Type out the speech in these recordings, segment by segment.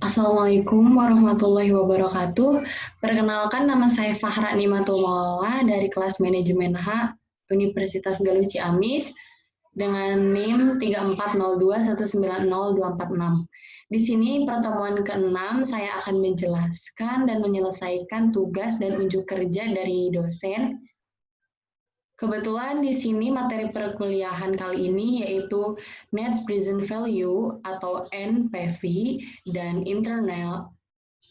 Assalamualaikum warahmatullahi wabarakatuh. Perkenalkan, nama saya Fahra Nimatul Maula dari kelas Manajemen H Universitas Galuh Ciamis dengan NIM 3402190246. Di sini pertemuan ke-6 saya akan menjelaskan dan menyelesaikan tugas dan unjuk kerja dari dosen. Kebetulan di sini materi perkuliahan kali ini yaitu Net Present Value atau NPV dan Internal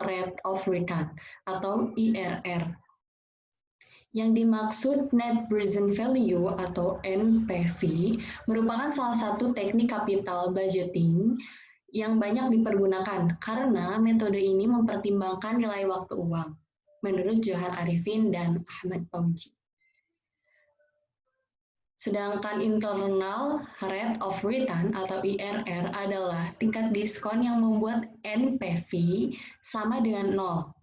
Rate of Return atau IRR. Yang dimaksud Net Present Value atau NPV merupakan salah satu teknik capital budgeting yang banyak dipergunakan karena metode ini mempertimbangkan nilai waktu uang, menurut Johar Arifin dan Ahmad Fauzi. Sedangkan internal rate of return atau IRR adalah tingkat diskon yang membuat NPV sama dengan 0.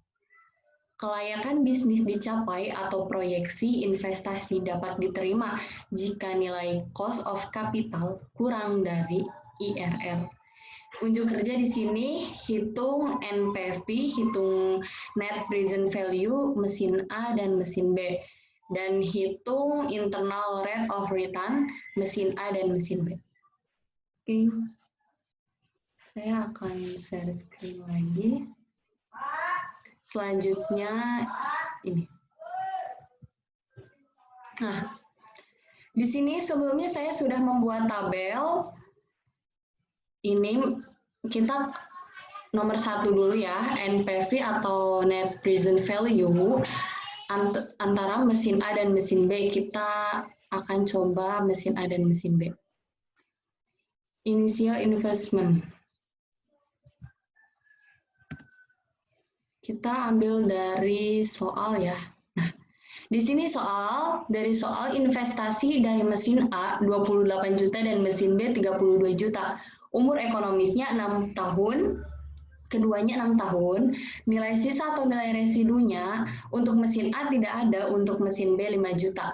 Kelayakan bisnis dicapai atau proyeksi investasi dapat diterima jika nilai cost of capital kurang dari IRR. Unjuk kerja di sini, hitung NPV, hitung net present value mesin A dan mesin B. Dan hitung internal rate of return mesin A dan mesin B. Oke, saya akan share screen lagi. Selanjutnya ini. Nah, di sini sebelumnya saya sudah membuat tabel. Ini kita nomor 1 dulu ya, NPV atau net present value. Antara mesin A dan mesin B, kita akan coba mesin A dan mesin B. Initial investment. Kita ambil dari soal ya. Nah, di sini dari soal investasi dari mesin A 28 juta dan mesin B 32 juta. Umur ekonomisnya 6 tahun. Keduanya 6 tahun, nilai sisa atau nilai residunya untuk mesin A tidak ada, untuk mesin B 5 juta.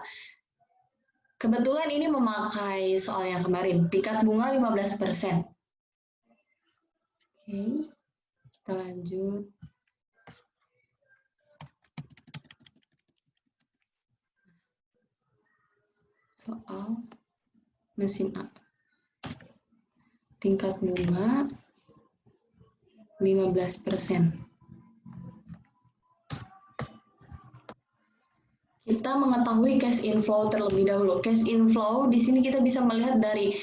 Kebetulan ini memakai soal yang kemarin, tingkat bunga 15%. Oke, kita lanjut. Soal mesin A. Tingkat bunga 15%. Kita mengetahui cash inflow terlebih dahulu. Cash inflow di sini kita bisa melihat dari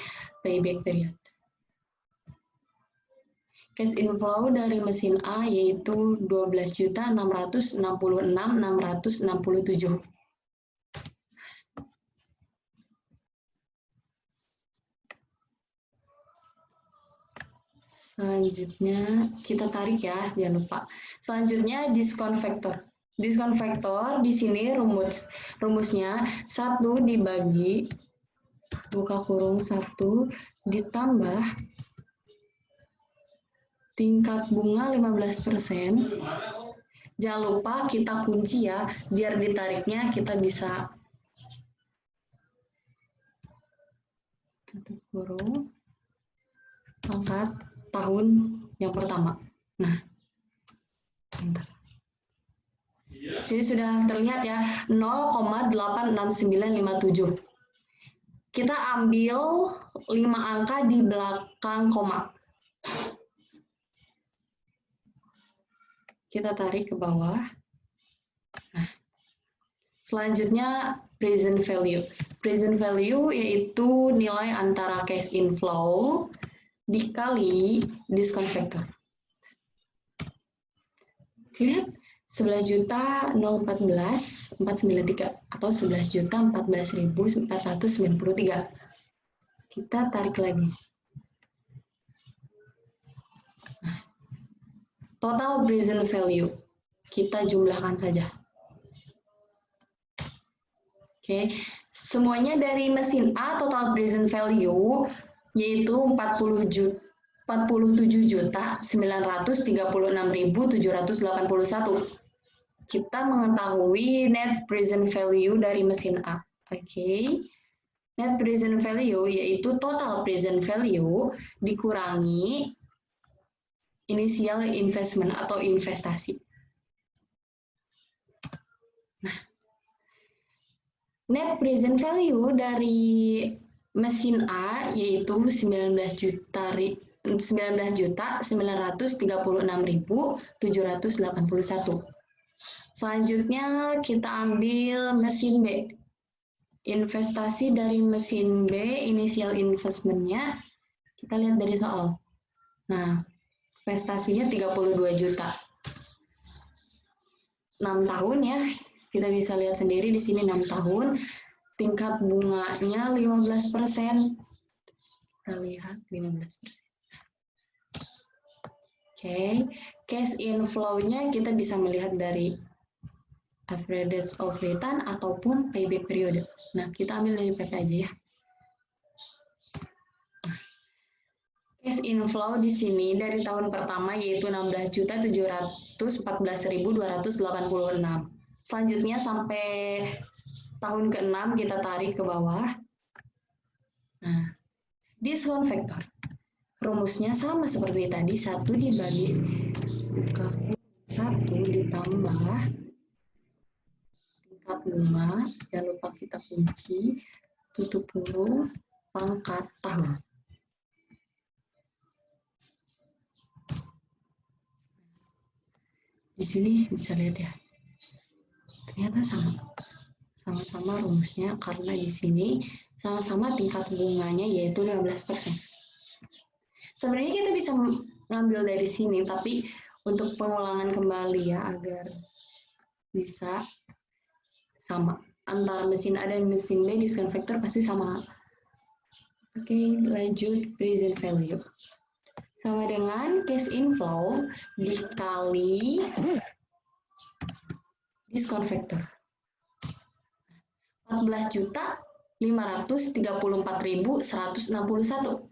payback period. Cash inflow dari mesin A yaitu 12.666.667. Selanjutnya kita tarik ya, jangan lupa. Selanjutnya diskon faktor. Diskon faktor di sini rumusnya 1 dibagi buka kurung 1 ditambah tingkat bunga 15%. Jangan lupa kita kunci ya, biar ditariknya kita bisa tutup kurung angkat tahun yang pertama. Nah, bentar. Sini sudah terlihat ya, 0,86957. Kita ambil 5 angka di belakang koma. Kita tarik ke bawah. Nah, selanjutnya present value. Present value yaitu nilai antara cash inflow dikali diskon faktor. Lihat, 11.014.493 atau 11.014.493. Kita tarik lagi. Nah, total present value kita jumlahkan saja. Oke, semuanya dari mesin A total present value yaitu 47.936.781. Kita mengetahui net present value dari mesin A. Oke. Net present value yaitu total present value dikurangi initial investment atau investasi. Nah, net present value dari mesin A yaitu 19.936.781. Selanjutnya kita ambil mesin B. Investasi dari mesin B, initial investment-nya kita lihat dari soal. Nah, investasinya 32 juta. 6 tahun ya. Kita bisa lihat sendiri di sini 6 tahun. Tingkat bunganya 15%. Kita lihat 15%. Oke, cash inflow-nya kita bisa melihat dari average of return ataupun payback period. Nah, kita ambil dari PP aja ya. Cash inflow di sini dari tahun pertama yaitu 16.714.286. Selanjutnya sampai tahun ke-6 kita tarik ke bawah. Nah, discount factor. Rumusnya sama seperti tadi, 1 dibagi 1 ditambah tingkat bunga, jangan lupa kita kunci, tutup kurung, pangkat tahun. Di sini bisa lihat ya, ternyata sama-sama rumusnya karena di sini sama-sama tingkat bunganya yaitu 15%. Sebenarnya kita bisa ngambil dari sini, tapi untuk pengulangan kembali ya agar bisa sama. Antara mesin A dan mesin B, discount factor pasti sama. Oke, lanjut present value. Sama dengan cash inflow dikali discount factor. 14.534.161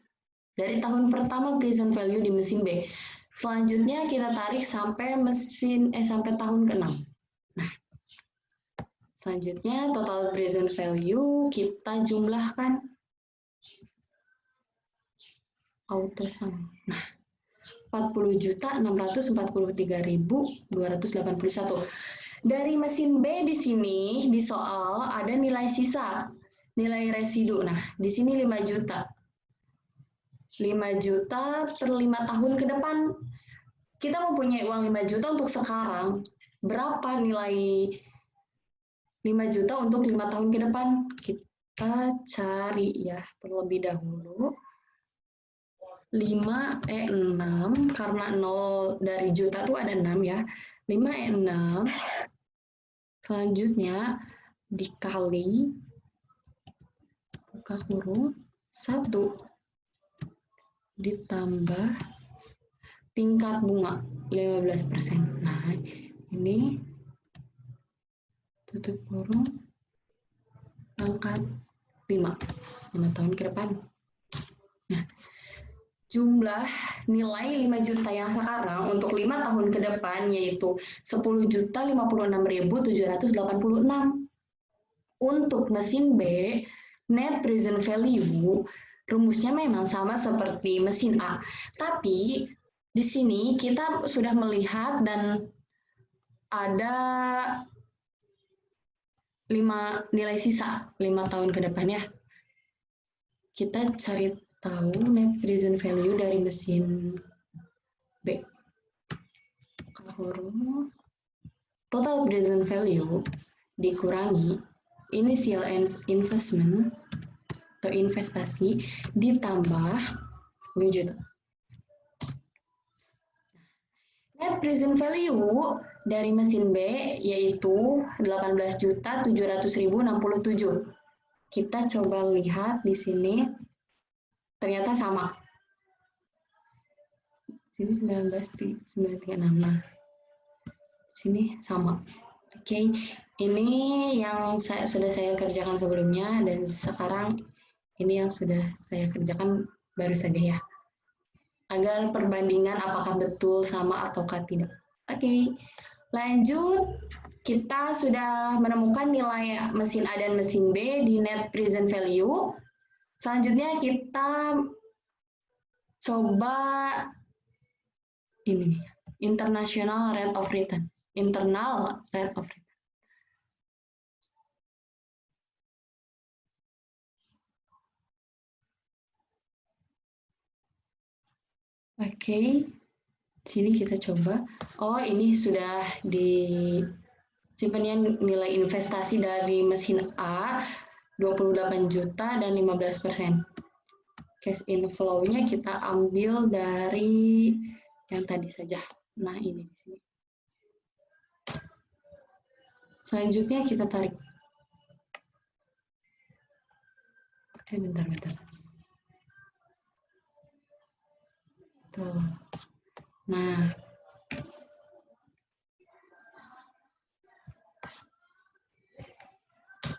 dari tahun pertama present value di mesin B. Selanjutnya kita tarik sampai sampai tahun ke-6. Nah, selanjutnya total present value kita jumlahkan auto sum. Nah, 40.643.281. Dari mesin B di sini di soal ada nilai sisa, nilai residu. Nah, di sini 5 juta. 5 juta per 5 tahun ke depan. Kita mempunyai uang 5 juta untuk sekarang. Berapa nilai 5 juta untuk 5 tahun ke depan? Kita cari ya terlebih dahulu. 6 karena 0 dari juta tuh ada 6 ya. 5 6 selanjutnya dikali buka kurung 1 ditambah tingkat bunga 15%. Nah, ini tutup kurung angkat 5 tahun ke depan. Nah, jumlah nilai 5 juta yang sekarang untuk 5 tahun ke depan yaitu 10.056.786. Untuk mesin B, net present value rumusnya memang sama seperti mesin A, tapi di sini kita sudah melihat dan ada 5 nilai sisa 5 tahun ke depan ya. Kita cari tahu net present value dari mesin B. Total present value dikurangi initial investment atau investasi ditambah 10 juta. Net present value dari mesin B yaitu 18.700.067. Kita coba lihat di sini ternyata sama. Sini 19.936. Nah, sini sama. Oke, ini yang sudah saya kerjakan sebelumnya dan sekarang ini yang sudah saya kerjakan baru saja ya. Agar perbandingan apakah betul sama ataukah tidak. Oke, lanjut. Kita sudah menemukan nilai mesin A dan mesin B di net present value. Selanjutnya kita coba ini, international rate of return. Internal rate of return. Oke, sini kita coba. Oh, ini sudah disimpannya nilai investasi dari mesin A 28 juta dan 15%. Cash inflow-nya kita ambil dari yang tadi saja. Nah, ini di sini. Selanjutnya kita tarik. Bentar. Tuh. Nah,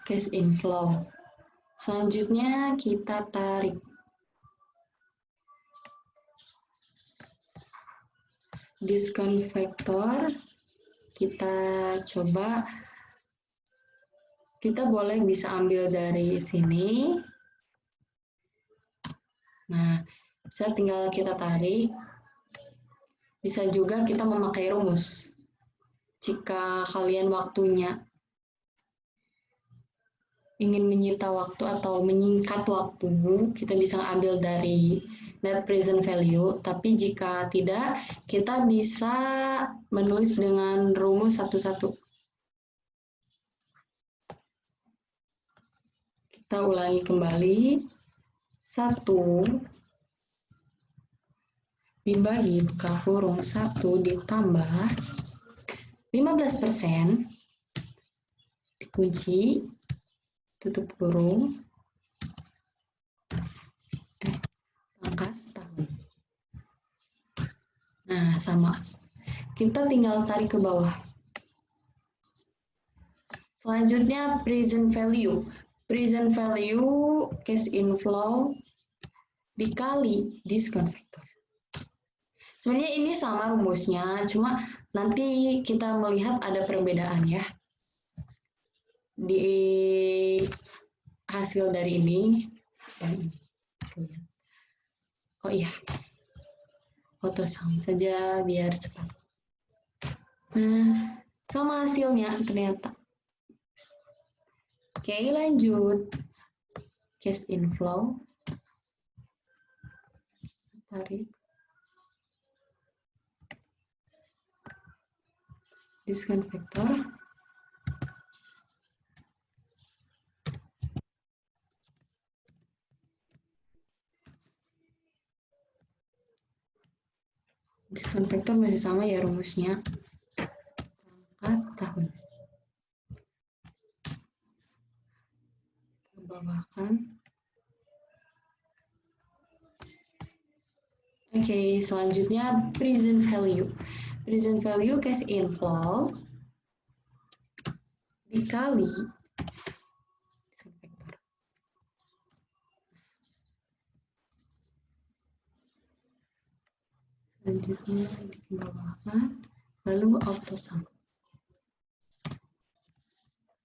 cash inflow. Selanjutnya kita tarik. Discount factor, kita coba, kita boleh bisa ambil dari sini. Nah, bisa tinggal kita tarik. Bisa juga kita memakai rumus. Jika kalian waktunya ingin menyita waktu atau menyingkat waktu, kita bisa ambil dari net present value, tapi jika tidak, kita bisa menulis dengan rumus satu-satu. Kita ulangi kembali. 1 dibagi buka kurung 1 ditambah 15% dikunci tutup kurung pangkat tahun. Nah, sama. Kita tinggal tarik ke bawah. Selanjutnya present value. Present value cash inflow dikali discount factor. Sebenarnya ini sama rumusnya, cuma nanti kita melihat ada perbedaan ya. Di hasil dari ini dan ini. Oh iya, foto sama saja biar cepat. Nah, sama hasilnya ternyata. Oke, lanjut. Cash inflow. Tarik. Discount factor. Discount factor masih sama ya rumusnya. Pangkat tahun. Bawahkan. Oke, selanjutnya present value. Present value cash inflow dikali discount factor. Selanjutnya dibawahkan, lalu auto sum.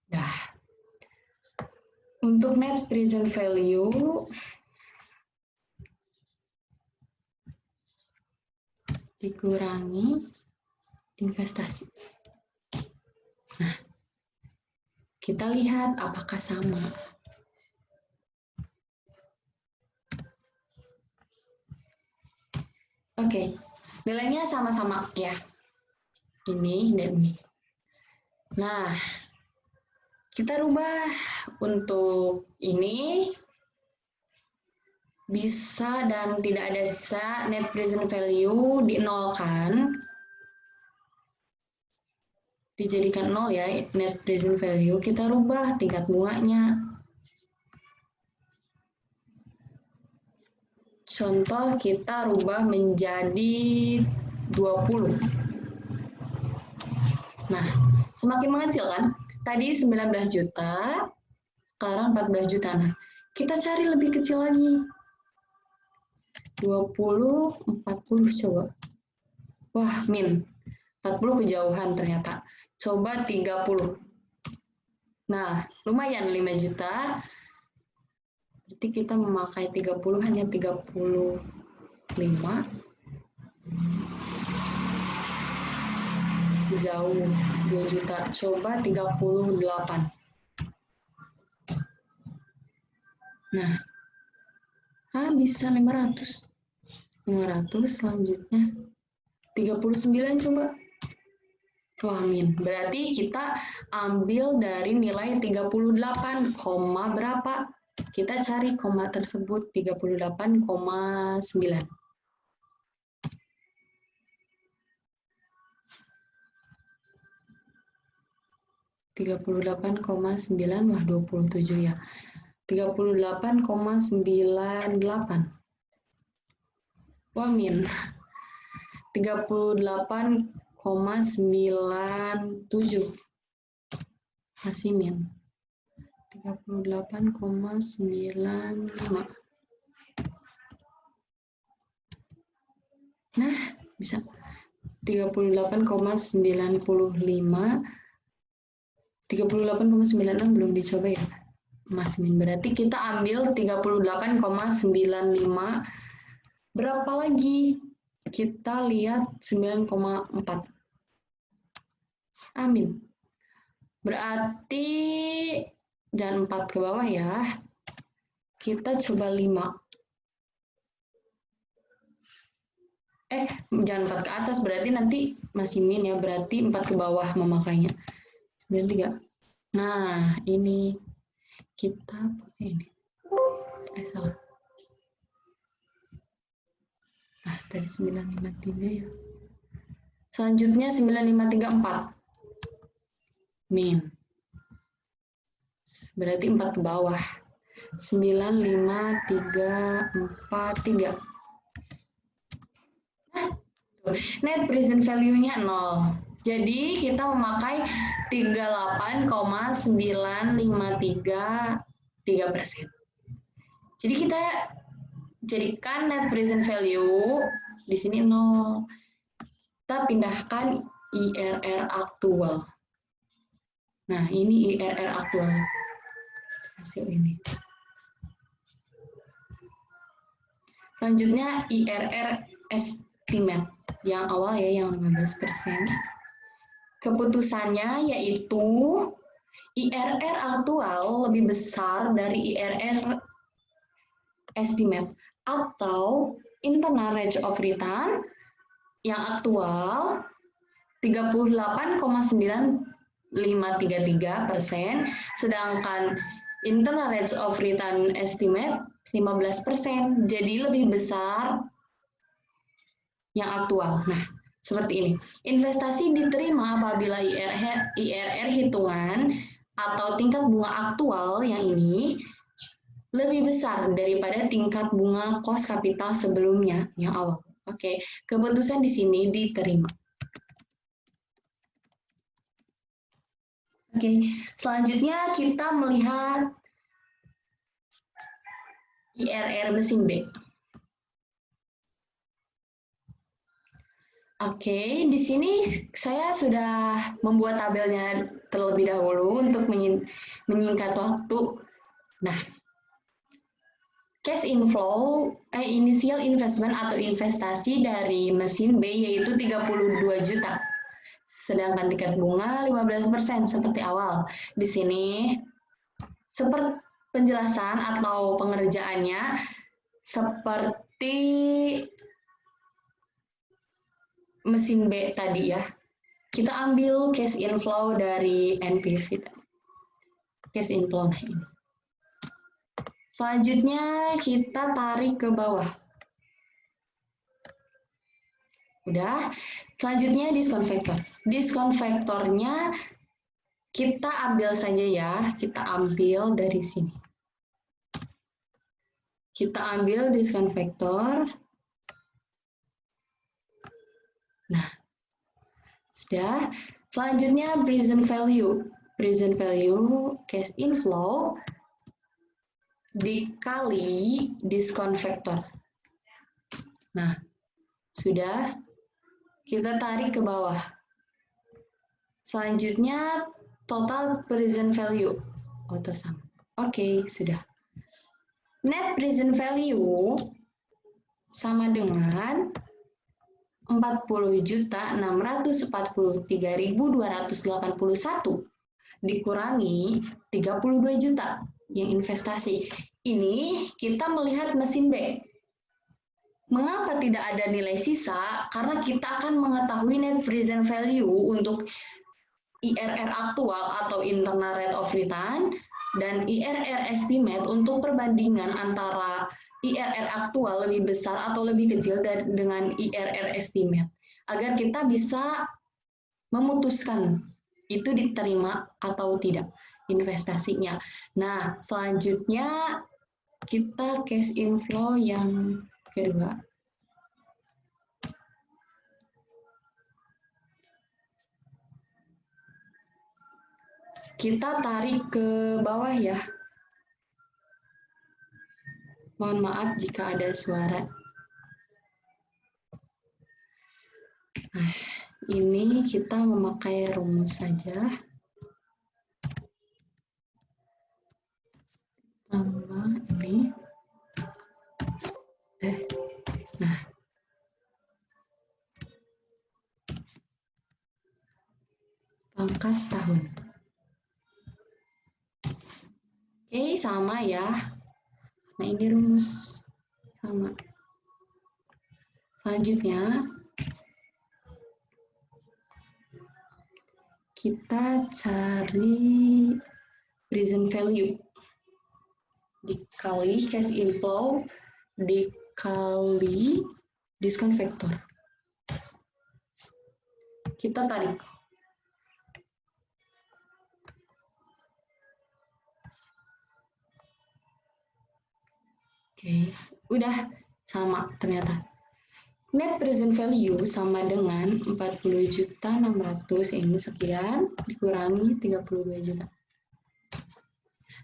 Dah. Untuk net present value dikurangi investasi. Nah, kita lihat apakah sama. Oke, nilainya sama-sama ya. Ini dan ini. Nah, kita rubah untuk ini bisa dan tidak ada sisa, net present value dinolkan, dijadikan 0 ya, net present value, kita rubah tingkat bunganya. Contoh kita rubah menjadi 20. Nah, semakin mengecil kan? Tadi 19 juta, sekarang 14 juta. Nah, kita cari lebih kecil lagi. 20, 40 coba. Wah, min. 40 kejauhan ternyata. Coba 30. Nah, lumayan 5 juta. Berarti kita memakai 30, hanya 35. masih jauh, 2 juta. Coba 38. Nah, bisa 500. 500 selanjutnya. 39 coba. Wah, min. Berarti kita ambil dari nilai 38, koma berapa? Kita cari koma tersebut, 38,9. 38,9, wah 27 ya. 38,98. Wah, min. 38,97. Masih min. 38,95. Nah, bisa. 38,95. 38,96 belum dicoba ya, Mas Min. Berarti kita ambil 38,95. Berapa lagi? Kita lihat 9,4. Amin. Berarti jangan 4 ke bawah ya. Kita coba 5. Jangan 4 ke atas, berarti nanti masih min ya. Berarti 4 ke bawah memakainya. 93. Nah, ini kita pakai ini. Salah. Nah, tadi 953 ya. Selanjutnya 9534. Min. Berarti 4 ke bawah. 95343. Nah, net present value-nya 0. Jadi kita memakai 38,953%. Jadi kita jadikan net present value di sini 0. Kita pindahkan IRR aktual. Nah, ini IRR aktual. Hasil ini. Selanjutnya IRR estimate. Yang awal ya, yang 15%. Keputusannya yaitu IRR aktual lebih besar dari IRR estimate atau internal rate of return yang aktual 38,9533%, sedangkan internal rate of return estimate 15%. Jadi lebih besar yang aktual. Nah, seperti ini. Investasi diterima apabila IRR hitungan atau tingkat bunga aktual yang ini lebih besar daripada tingkat bunga kos kapital sebelumnya yang awal. Oke, keputusan di sini diterima. Oke, selanjutnya kita melihat IRR mesin B. Oke, di sini saya sudah membuat tabelnya terlebih dahulu untuk menyingkat waktu. Nah, cash inflow, initial investment atau investasi dari mesin B yaitu 32 juta. Sedangkan tingkat bunga 15% seperti awal. Di sini seperti penjelasan atau pengerjaannya seperti mesin B tadi ya. Kita ambil cash inflow dari NPV. Cash inflow nah ini. Selanjutnya kita tarik ke bawah. Udah. Selanjutnya diskon faktor. Diskon faktornya kita ambil saja ya. Kita ambil dari sini. Kita ambil diskon faktor. Nah, sudah. Selanjutnya present value. Present value cash inflow dikali diskon faktor. Nah, sudah. Kita tarik ke bawah. Selanjutnya total present value. Auto sum. Oke, sudah. Net present value sama dengan 40.643.281 dikurangi 32 juta yang investasi. Ini kita melihat mesin B. Mengapa tidak ada nilai sisa? Karena kita akan mengetahui net present value untuk IRR aktual atau internal rate of return dan IRR estimate untuk perbandingan antara IRR aktual lebih besar atau lebih kecil dengan IRR estimate agar kita bisa memutuskan itu diterima atau tidak investasinya. Nah, selanjutnya kita cash inflow yang kedua. Kita tarik ke bawah ya. Mohon maaf jika ada suara. Nah, ini kita memakai rumus saja. Tambah ini. Nah. Pangkat tahun. Oke, sama ya. Nah, ini rumus sama. Selanjutnya, kita cari present value. Dikali cash inflow, dikali discount factor. Kita tarik. Oke, udah sama ternyata. Net present value sama dengan 40.600 ini sekian dikurangi 32 juta.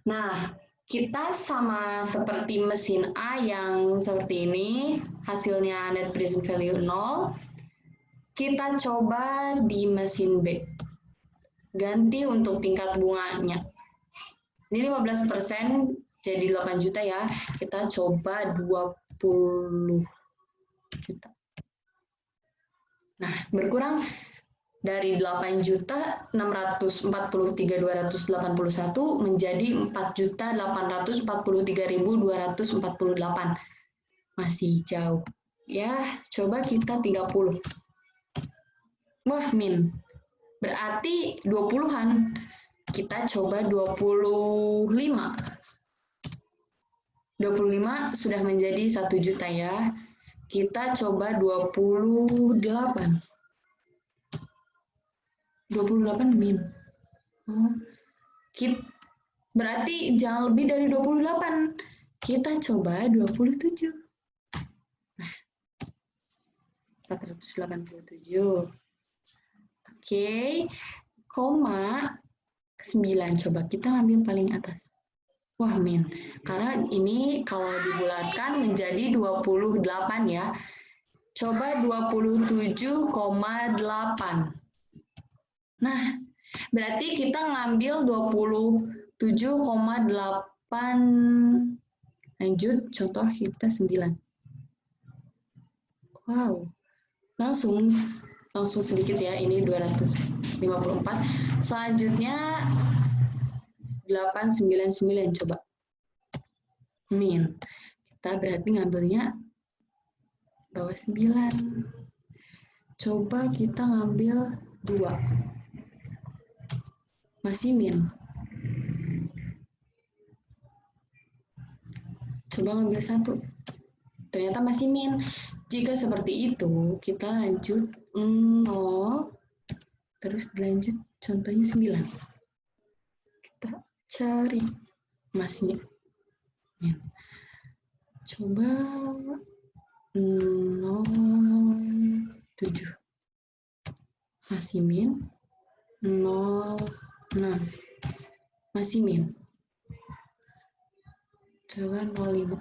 Nah, kita sama seperti mesin A yang seperti ini, hasilnya net present value 0. Kita coba di mesin B. Ganti untuk tingkat bunganya. Ini 15%, jadi 8 juta ya. Kita coba 20 juta. Nah, berkurang dari 8.643.281 menjadi 4.843.248. Masih jauh. Ya, coba kita 30. Wah, min. Berarti 20-an. Kita coba 25. 25 sudah menjadi 1 juta ya. Kita coba 28. 28 min. Oh. Berarti jangan lebih dari 28. Kita coba 27. Nah, 487. Oke. Koma 9. Coba kita ambil paling atas. Wah, min. Karena ini kalau dibulatkan menjadi 28 ya. Coba 27,8. Nah, berarti kita ngambil 27,8. Lanjut, contoh kita 9. Wow. Langsung sedikit ya, ini 254. Selanjutnya 899 coba. Min. Kita berarti ngambilnya bawah 9. Coba kita ngambil 2. Masih min. Coba ngambil 1. Ternyata masih min. Jika seperti itu, kita lanjut 0. Terus lanjut contohnya 9. Kita cari masih min. Coba 0,7. Masih min. 0,6. Masih min. Coba 0,5.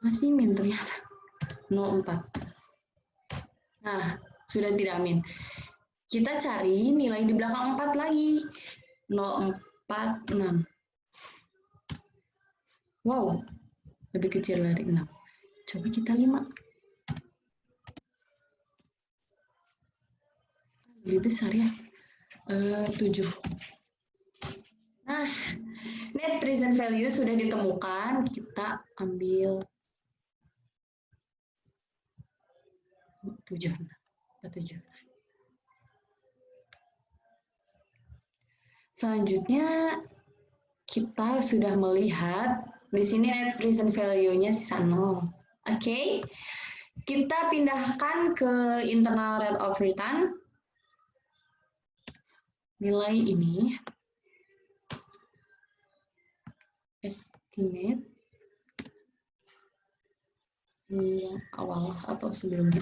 Masih min ternyata. 0,4. Nah, sudah tidak min. Kita cari nilai di belakang 4 lagi. 0,46. Wow, lebih kecil dari 6. Coba kita 5. lebih besar ya. 7. Nah, net present value sudah ditemukan, kita ambil 7. Selanjutnya, kita sudah melihat di sini net present value-nya sisa 0. Oke, kita pindahkan ke internal rate of return. Nilai ini estimate yang awal atau sebelumnya.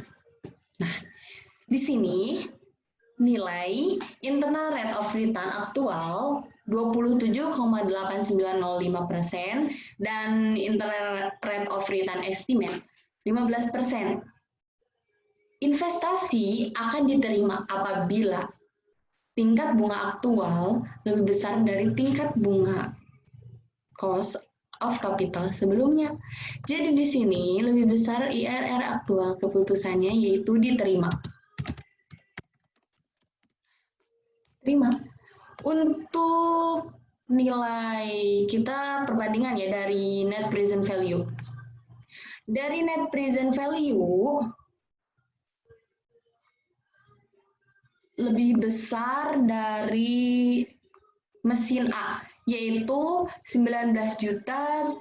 Nah, di sini nilai internal rate of return aktual 27,8905% dan internal rate of return estimate 15%. Investasi akan diterima apabila tingkat bunga aktual lebih besar dari tingkat bunga cost of capital sebelumnya. Jadi di sini lebih besar IRR aktual keputusannya yaitu diterima. Untuk nilai kita perbandingan ya dari net present value. Dari net present value lebih besar dari mesin A, yaitu 19.936.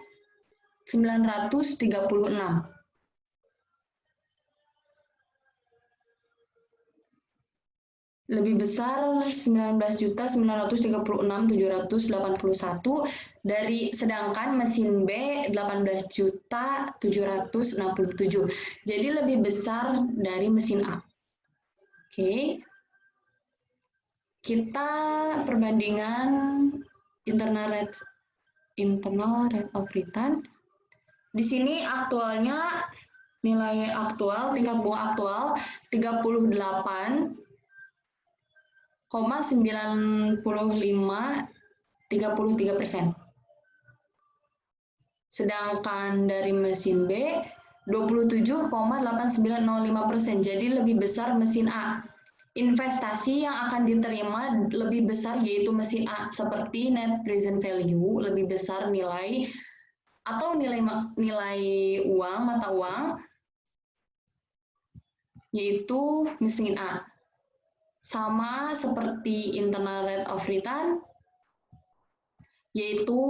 Lebih besar 19.936.781 dari sedangkan mesin B 18.767. Jadi lebih besar dari mesin A. Oke. Kita perbandingan internal rate of return. Di sini aktualnya nilai aktual tingkat bunga aktual 38,9533%. Sedangkan dari mesin B 27,8905%. Jadi lebih besar mesin A. Investasi yang akan diterima lebih besar yaitu mesin A, seperti net present value lebih besar nilai atau nilai uang mata uang yaitu mesin A. Sama seperti internal rate of return yaitu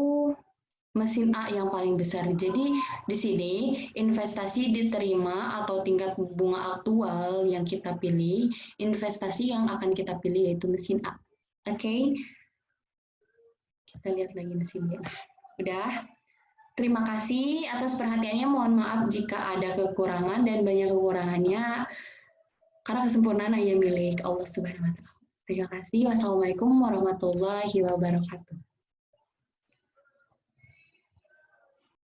mesin A yang paling besar. Jadi di sini investasi diterima atau tingkat bunga aktual yang kita pilih, investasi yang akan kita pilih yaitu mesin A. Oke. Kita lihat lagi mesin B. Nah, udah. Terima kasih atas perhatiannya. Mohon maaf jika ada kekurangan dan banyak kekurangannya karena kesempurnaan hanya milik Allah Subhanahu wa taala. Terima kasih. Wassalamualaikum warahmatullahi wabarakatuh.